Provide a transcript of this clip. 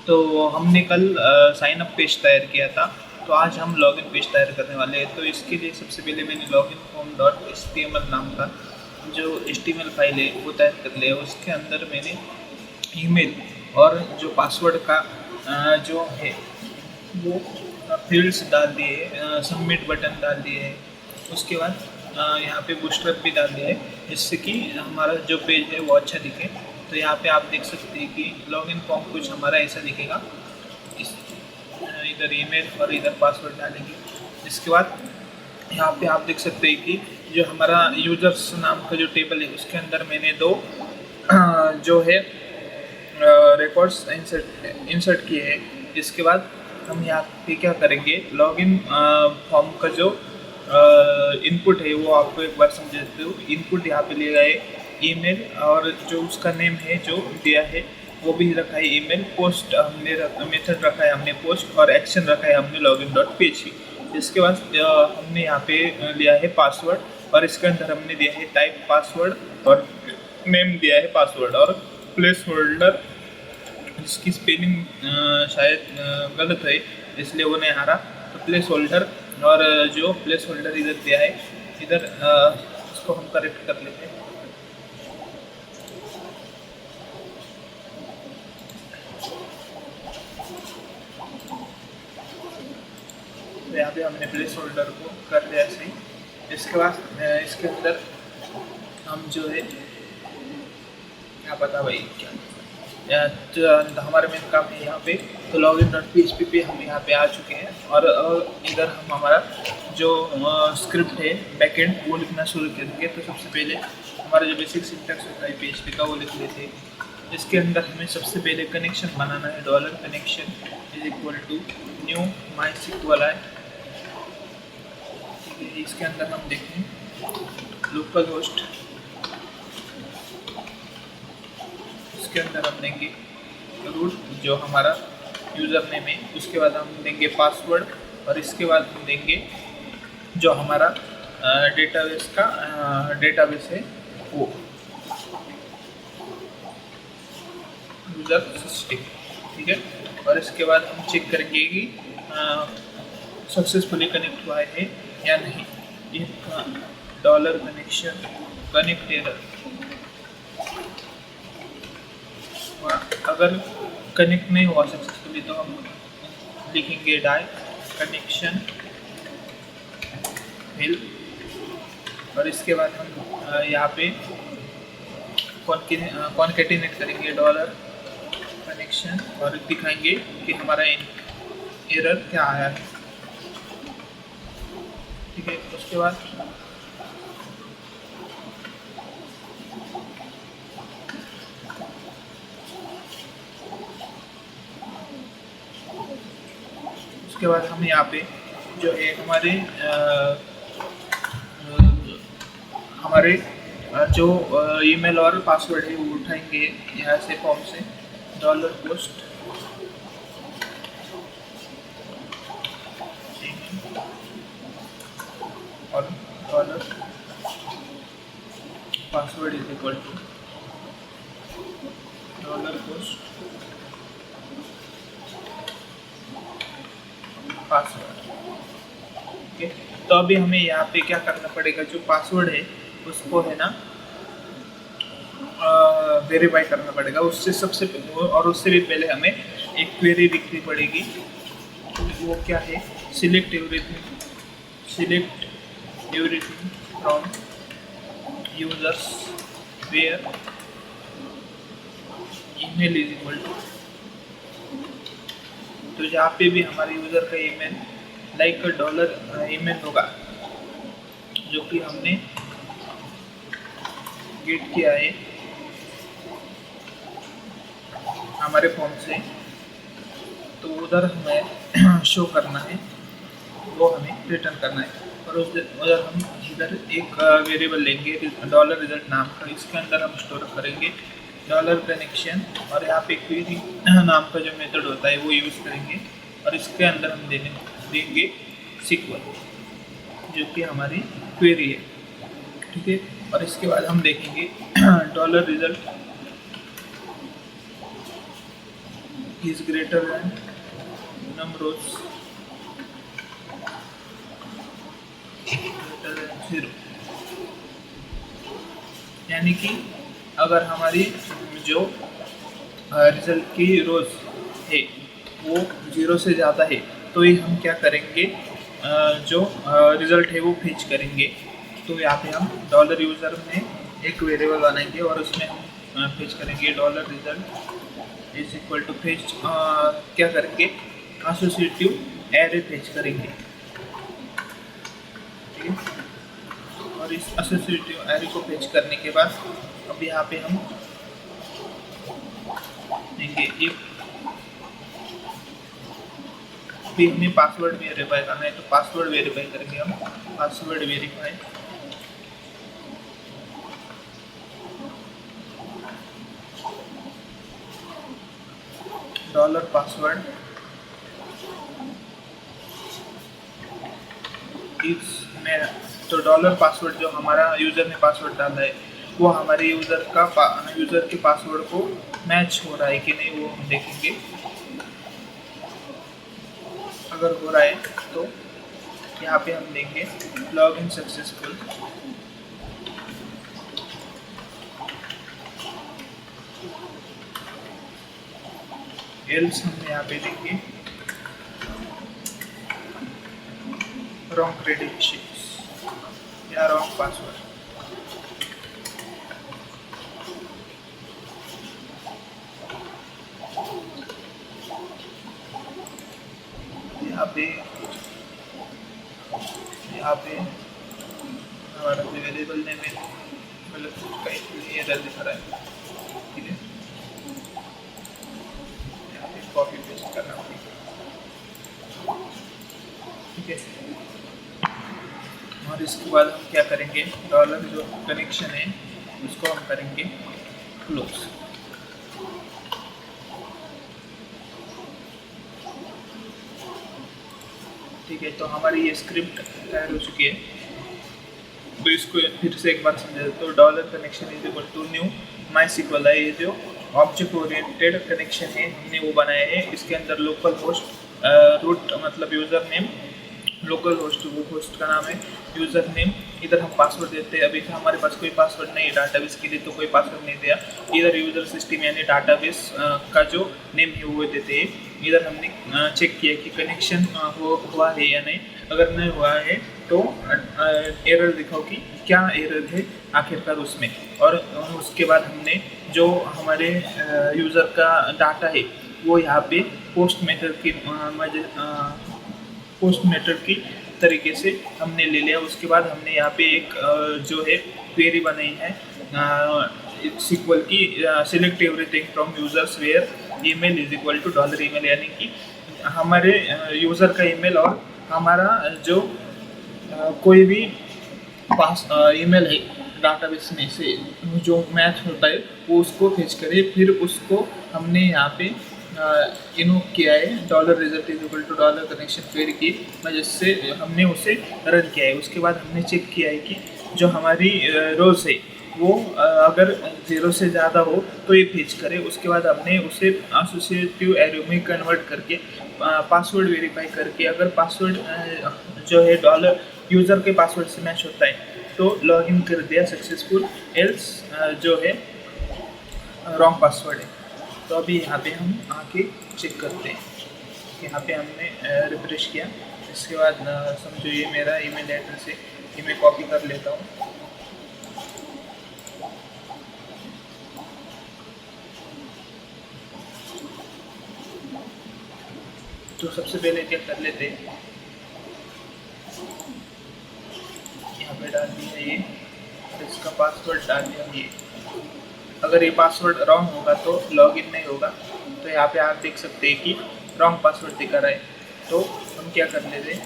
तो हमने कल साइन अप पेज तैयार किया था, तो आज हम लॉगिन पेज तैयार करने वाले हैं। तो इसके लिए सबसे पहले मैंने लॉगिन फॉर्म डॉट HTML नाम का जो HTML फाइल है वो तैयार कर लिया। उसके अंदर मैंने ईमेल और जो पासवर्ड का जो है वो फील्ड्स डाल दिए, सबमिट बटन डाल दिए है। उसके बाद यहाँ पे बूटस्ट्रैप भी डाल दिया है, जिससे कि हमारा जो पेज है वो अच्छा दिखे। तो यहाँ पे आप देख सकते हैं कि लॉगिन फॉर्म कुछ हमारा ऐसा दिखेगा। इस इधर ईमेल और इधर पासवर्ड डालेंगे। इसके बाद यहाँ पे आप देख सकते हैं कि जो हमारा यूजर्स नाम का जो टेबल है उसके अंदर मैंने दो जो है रिकॉर्ड्स इंसर्ट किए हैं। इसके बाद हम यहाँ पे क्या करेंगे, लॉगिन फॉर्म का जो इनपुट है वो आपको एक बार समझा देते हो। इनपुट यहाँ पे लिया है ईमेल, और जो उसका नेम है जो दिया है वो भी रखा है ईमेल। पोस्ट हमने मेथड रखा है हमने पोस्ट, और एक्शन रखा है हमने लॉगिन डॉट php। इसके बाद हमने यहाँ पे लिया है पासवर्ड, और इसके अंदर हमने दिया है टाइप पासवर्ड, और नेम दिया है पासवर्ड, और प्लेस होल्डर जिसकी स्पेलिंग शायद गलत है इसलिए वो नहीं आ रहा, तो प्लेस होल्डर, और जो प्लेस होल्डर इधर दिया है इधर इसको हम करेक्ट कर लेते हैं। तो यहाँ पे हमने प्लेस होल्डर को कर लिया सही। इसके बाद इसके अंदर हम जो है क्या पता भाई क्या तो हमारे मेन काम है यहाँ पे। तो लॉगिन डॉट php पे हम यहाँ पे आ चुके हैं, और इधर हम हमारा जो स्क्रिप्ट है बैकएंड वो लिखना शुरू करेंगे। तो सबसे पहले हमारा जो बेसिक सिंटैक्स होता है php का वो लिख लेते हैं। इसके अंदर हमें सबसे पहले कनेक्शन बनाना है। Dollar connection is equal to new MySQL है। ठीक है, इसके अंदर हम देखें लोकल होस्ट, इसके अंदर हम देंगे रूट जो हमारा यूज़र नेम है। उसके बाद हम देंगे पासवर्ड, और इसके बाद हम देंगे जो हमारा डेटाबेस है वो यूज़र सिस्टम। ठीक है, और इसके बाद हम चेक करेंगे कि सक्सेसफुली कनेक्ट हुआ है या नहीं। ये डॉलर कनेक्शन कनेक्ट एरर, अगर कनेक्ट नहीं हुआ सक्सेसफुली तो हम लिखेंगे डाई कनेक्शन फेल, और इसके बाद हम यहाँ पे कॉन्केटिनेट करेंगे डॉलर कनेक्शन, और दिखाएंगे कि हमारा एरर क्या आया है। ठीक है, उसके बाद हम यहाँ पे जो है हमारे जो ईमेल और पासवर्ड है वो उठाएंगे यहाँ से फॉर्म से। डॉलर पोस्ट और dollar password is equal to dollar post password. Okay, तो अभी हमें यहाँ पे क्या करना पड़ेगा, जो पासवर्ड है उसको है ना वेरीफाई करना पड़ेगा। उससे भी पहले हमें एक क्वेरी लिखनी पड़ेगी। वो क्या है, select everything from users where email is equal to. तो यहाँ पे भी हमारे यूज़र का ईमेल लाइक डॉलर ईमेल होगा जो कि हमने गेट किया है हमारे फॉर्म से, तो उधर हमें शो करना है, वो हमें रिटर्न करना है। और उधर हम इधर एक वेरिएबल लेंगे डॉलर रिजल्ट नाम का, इसके अंदर हम स्टोर करेंगे डॉलर कनेक्शन, और यहाँ पे क्वेरी नाम का जो मेथड होता है वो यूज़ करेंगे, और इसके अंदर हम देंगे SQL जो कि हमारी क्वेरी है। ठीक है, और इसके बाद हम देखेंगे dollar result is greater than num rows greater than 0, यानी कि अगर हमारी जो रिजल्ट की रोज है वो 0 से ज़्यादा है तो ये हम क्या करेंगे, जो रिजल्ट है वो फेच करेंगे। तो यहाँ पे हम डॉलर यूज़र में एक वेरिएबल बनाएंगे और उसमें हम फेच करेंगे dollar result is equal to fetch, क्या करेंगे, एसोसिएटिव एरे फेच करेंगे, ठीक है। और इस एसोसिएटिव एरे को फेच करने के बाद अब यहाँ पे हम देंगे एक, फिर हमें पासवर्ड वेरीफाई करना है तो पासवर्ड वेरीफाई करेंगे हम, पासवर्ड वेरीफाई डॉलर पासवर्ड इस में, तो डॉलर पासवर्ड जो हमारा यूज़र ने पासवर्ड डाला है वो हमारे यूज़र के पासवर्ड को मैच हो रहा है कि नहीं वो हम देखेंगे। अगर हो रहा है तो यहाँ पे हम देंगे लॉगिन सक्सेसफुल, एल्स हम यहाँ पे देंगे रॉन्ग क्रेडेंशियल्स या रॉन्ग पासवर्ड। यहाँ पे हमारा जो वेरिएबल नेम है मतलब उसका इसलिए एरर दिखा रहा है, ठीक है। यहाँ पे कॉपी पेस्ट करना पड़ेगा, ठीक है। और इसके बाद हम क्या करेंगे, डॉलर जो कनेक्शन है उसको हम करेंगे क्लोज, ठीक है। तो हमारी ये स्क्रिप्ट तैयार हो चुकी है, तो इसको फिर से एक बार समझा देते। तो dollar connection is equal to new my sequel है, ये जो ऑब्जेक्ट ओरिएंटेड कनेक्शन है हमने वो बनाया है। इसके अंदर लोकल होस्ट रूट मतलब यूज़र नेम, लोकल होस्ट वो होस्ट का नाम है, यूज़र नेम, इधर हम पासवर्ड देते हैं। अभी हमारे पास कोई पासवर्ड नहीं है डाटाबेस के लिए तो कोई पासवर्ड नहीं दिया, इधर यूज़र सिस्टम यानी डाटाबेस का जो नेम है वो देते हैं। इधर हमने चेक किया कि कनेक्शन हुआ है या नहीं, अगर नहीं हुआ है तो एरर दिखाओ कि क्या एरर है आखिरकार उसमें। और उसके बाद हमने जो हमारे यूज़र का डाटा है वो यहाँ पे पोस्ट मेथड की तरीके से हमने ले लिया। उसके बाद हमने यहाँ पे एक जो है क्वेरी बनाई है सिक्वल की, select everything from users where email is equal to dollar email, यानी कि हमारे यूज़र का ईमेल और हमारा जो कोई भी पास ईमेल है डाटाबेस में से जो मैच होता है वो उसको फेच करे। फिर उसको हमने यहाँ पे इन्वोक किया है dollar result is equal to dollar connection query की वजह से हमने उसे रन किया है। उसके बाद हमने चेक किया है कि जो हमारी रोज है वो अगर 0 से ज़्यादा हो तो ये फेच करे। उसके बाद हमने उसे एसोसिएटिव एरे में कन्वर्ट करके पासवर्ड वेरीफाई करके, अगर पासवर्ड जो है डॉलर यूज़र के पासवर्ड से मैच होता है तो लॉगिन कर दिया सक्सेसफुल, एल्स जो है रॉन्ग पासवर्ड है। तो अभी यहाँ पे हम आके चेक करते हैं, यहाँ पे हमने रिफ्रेश किया। इसके बाद समझो ये मेरा ईमेल एड्रेस है, ये मैं कॉपी कर लेता हूँ। तो सबसे पहले क्या कर लेते हैं, यहाँ पे डाल दिया ये, इसका पासवर्ड डाल दिया ये। अगर ये पासवर्ड रॉन्ग होगा तो लॉगिन नहीं होगा। तो यहाँ पे आप देख सकते हैं कि रॉन्ग पासवर्ड दिखा रहा है। तो हम क्या कर लेते हैं,